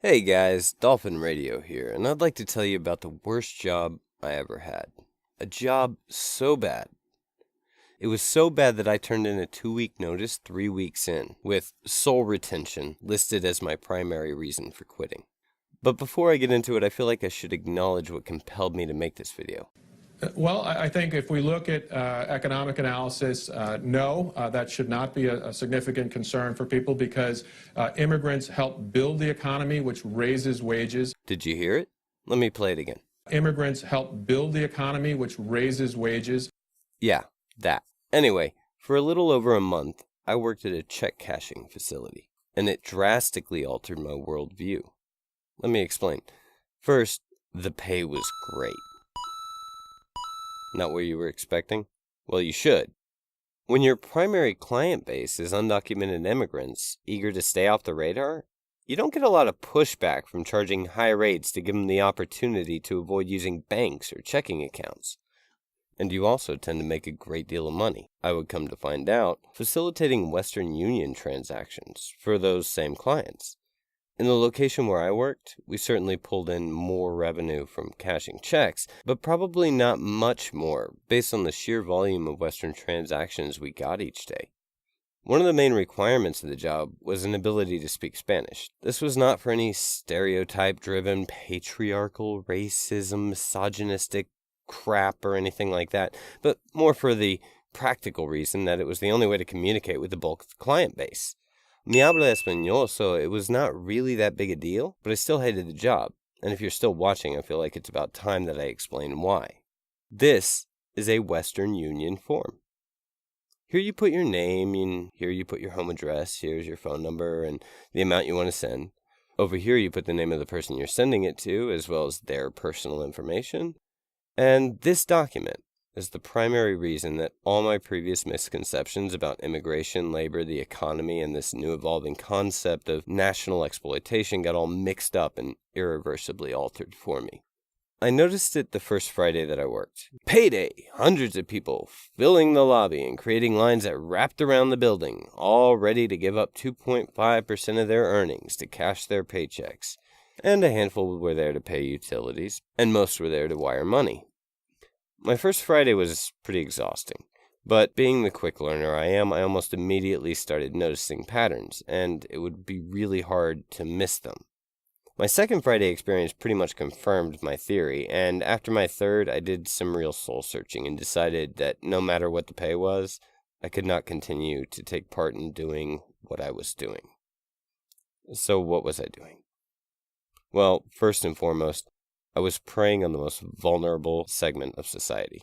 Hey guys, Dolphin Radio here, and I'd like to tell you about the worst job I ever had. A job so bad. It was so bad that I turned in a 2-week notice 3 weeks in, with soul retention listed as my primary reason for quitting. But before I get into it, I feel like I should acknowledge what compelled me to make this video. Well, I think if we look at economic analysis, no, that should not be a significant concern for people because immigrants help build the economy, which raises wages. Did you hear it? Let me play it again. Immigrants help build the economy, which raises wages. Yeah, that. Anyway, for a little over a month, I worked at a check cashing facility, and it drastically altered my worldview. Let me explain. First, the pay was great. Not what you were expecting? Well, you should. When your primary client base is undocumented immigrants eager to stay off the radar, you don't get a lot of pushback from charging high rates to give them the opportunity to avoid using banks or checking accounts. And you also tend to make a great deal of money, I would come to find out, facilitating Western Union transactions for those same clients. In the location where I worked, we certainly pulled in more revenue from cashing checks, but probably not much more based on the sheer volume of Western transactions we got each day. One of the main requirements of the job was an ability to speak Spanish. This was not for any stereotype-driven, patriarchal, racism, misogynistic crap or anything like that, but more for the practical reason that it was the only way to communicate with the bulk of the client base. Me habla español, so it was not really that big a deal, but I still hated the job, and if you're still watching, I feel like it's about time that I explain why. This is a Western Union form. Here you put your name, and here you put your home address, here's your phone number, and the amount you want to send. Over here you put the name of the person you're sending it to, as well as their personal information. And this document is the primary reason that all my previous misconceptions about immigration, labor, the economy, and this new evolving concept of national exploitation got all mixed up and irreversibly altered for me. I noticed it the first Friday that I worked. Payday! Hundreds of people filling the lobby and creating lines that wrapped around the building, all ready to give up 2.5% of their earnings to cash their paychecks. And a handful were there to pay utilities, and most were there to wire money. My first Friday was pretty exhausting, but being the quick learner I am, I almost immediately started noticing patterns, and it would be really hard to miss them. My second Friday experience pretty much confirmed my theory, and after my third, I did some real soul-searching and decided that no matter what the pay was, I could not continue to take part in doing what I was doing. So what was I doing? Well, first and foremost, I was preying on the most vulnerable segment of society.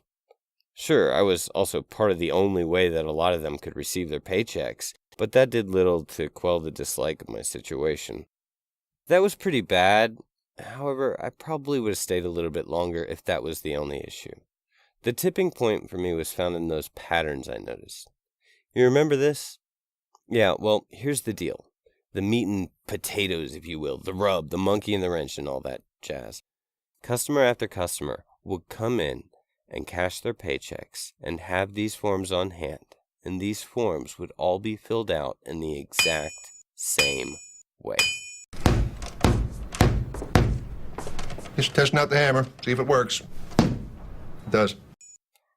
Sure, I was also part of the only way that a lot of them could receive their paychecks, but that did little to quell the dislike of my situation. That was pretty bad. However, I probably would have stayed a little bit longer if that was the only issue. The tipping point for me was found in those patterns I noticed. You remember this? Yeah, well, here's the deal. The meat and potatoes, if you will, the rub, the monkey and the wrench, and all that jazz. Customer after customer would come in and cash their paychecks and have these forms on hand, and these forms would all be filled out in the exact same way. Just testing out the hammer, see if it works. It does.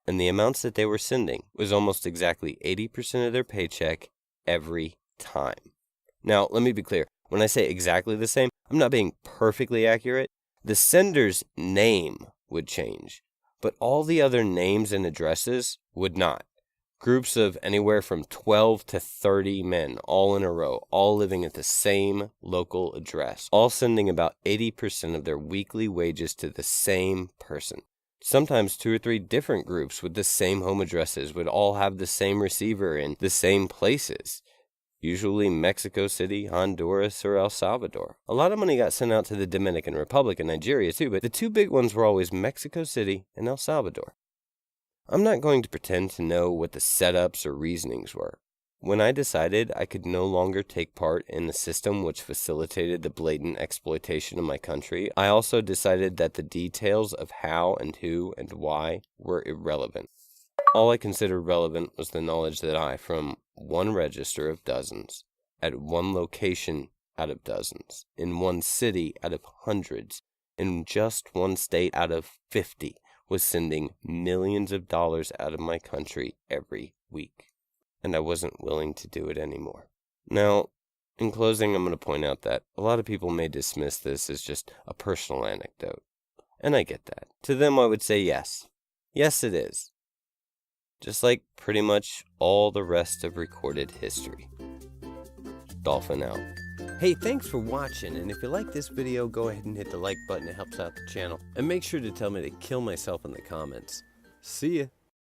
And the amounts that they were sending was almost exactly 80% of their paycheck every time. Now, let me be clear. When I say exactly the same, I'm not being perfectly accurate. The sender's name would change, but all the other names and addresses would not. Groups of anywhere from 12 to 30 men, all in a row, all living at the same local address, all sending about 80% of their weekly wages to the same person. Sometimes 2 or 3 different groups with the same home addresses would all have the same receiver in the same places. Usually Mexico City, Honduras, or El Salvador. A lot of money got sent out to the Dominican Republic and Nigeria too, but the 2 big ones were always Mexico City and El Salvador. I'm not going to pretend to know what the setups or reasonings were. When I decided I could no longer take part in the system which facilitated the blatant exploitation of my country, I also decided that the details of how and who and why were irrelevant. All I considered relevant was the knowledge that I, from one register of dozens, at one location out of dozens, in one city out of hundreds, in just one state out of 50 was sending millions of dollars out of my country every week. And I wasn't willing to do it anymore. Now, in closing, I'm going to point out that a lot of people may dismiss this as just a personal anecdote. And I get that. To them, I would say yes. Yes, it is. Just like pretty much all the rest of recorded history. Dolphin out. Hey, thanks for watching, and if you like this video, go ahead and hit the like button. It helps out the channel. And make sure to tell me to kill myself in the comments. See ya.